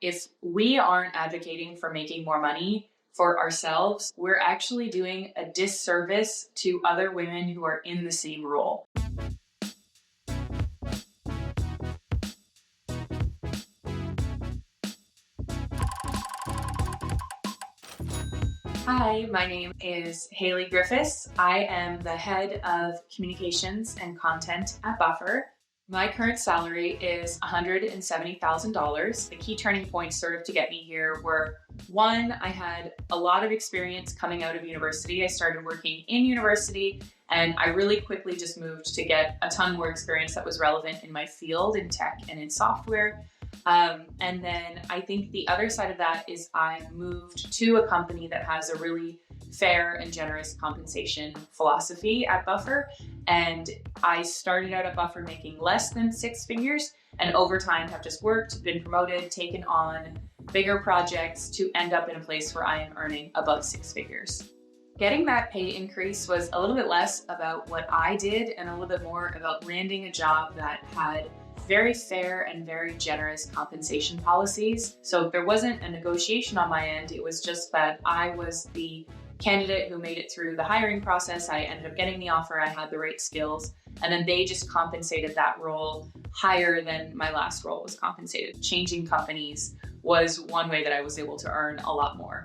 if we aren't advocating for making more money for ourselves, we're actually doing a disservice to other women who are in the same role. Hi, my name is Hailley Griffis. I am the head of communications and content at Buffer. My current salary is $170,000. The key turning points sort of to get me here were, one, I had a lot of experience coming out of university. I started working in university and I really quickly just moved to get a ton more experience that was relevant in my field in tech and in software. And then I think the other side of that is I moved to a company that has a really fair and generous compensation philosophy at Buffer. And I started out at Buffer making less than six figures, and over time have just worked, been promoted, taken on bigger projects to end up in a place where I am earning above six figures. Getting that pay increase was a little bit less about what I did and a little bit more about landing a job that had very fair and very generous compensation policies. So there wasn't a negotiation on my end. It was just that I was the candidate who made it through the hiring process. I ended up getting the offer. I had the right skills. And then they just compensated that role higher than my last role was compensated. Changing companies was one way that I was able to earn a lot more.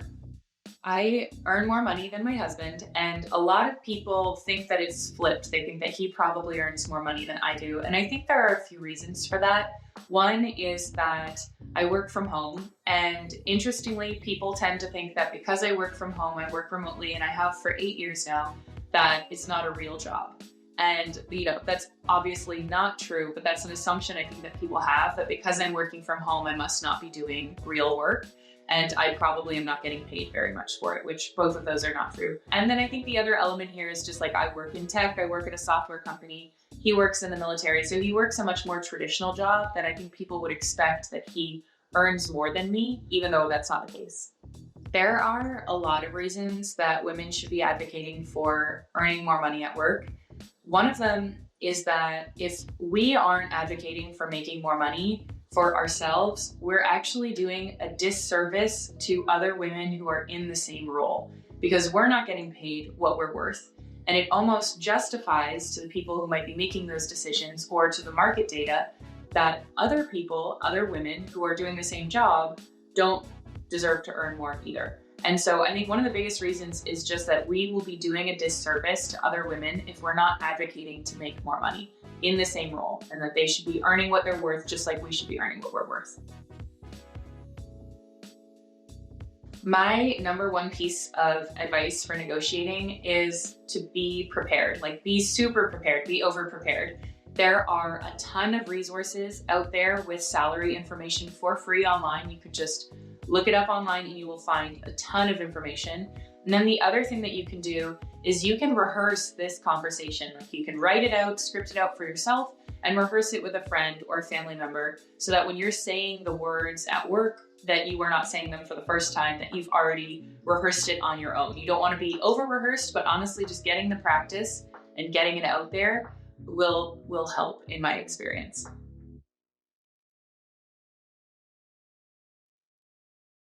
I earn more money than my husband, and a lot of people think that it's flipped. They think that he probably earns more money than I do. And I think there are a few reasons for that. One is that I work from home, and interestingly, people tend to think that because I work from home, I work remotely, and I have for 8 years now, that it's not a real job. And that's obviously not true, but that's an assumption I think that people have, that because I'm working from home, I must not be doing real work. And I probably am not getting paid very much for it, which both of those are not true. And then I think the other element here is just like, I work in tech, I work at a software company, he works in the military. So he works a much more traditional job that I think people would expect that he earns more than me, even though that's not the case. There are a lot of reasons that women should be advocating for earning more money at work. One of them is that if we aren't advocating for making more money for ourselves, we're actually doing a disservice to other women who are in the same role, because we're not getting paid what we're worth. And it almost justifies to the people who might be making those decisions, or to the market data, that other people, other women who are doing the same job don't deserve to earn more either. And so I think one of the biggest reasons is just that we will be doing a disservice to other women if we're not advocating to make more money in the same role, and that they should be earning what they're worth just like we should be earning what we're worth. My number one piece of advice for negotiating is to be prepared, like be super prepared, be over prepared. There are a ton of resources out there with salary information for free online. You could just look it up online and you will find a ton of information. And then the other thing that you can do is you can rehearse this conversation. Like, you can write it out, script it out for yourself, and rehearse it with a friend or a family member, so that when you're saying the words at work, that you are not saying them for the first time, that you've already rehearsed it on your own. You don't want to be over-rehearsed, but honestly, just getting the practice and getting it out there will help, in my experience.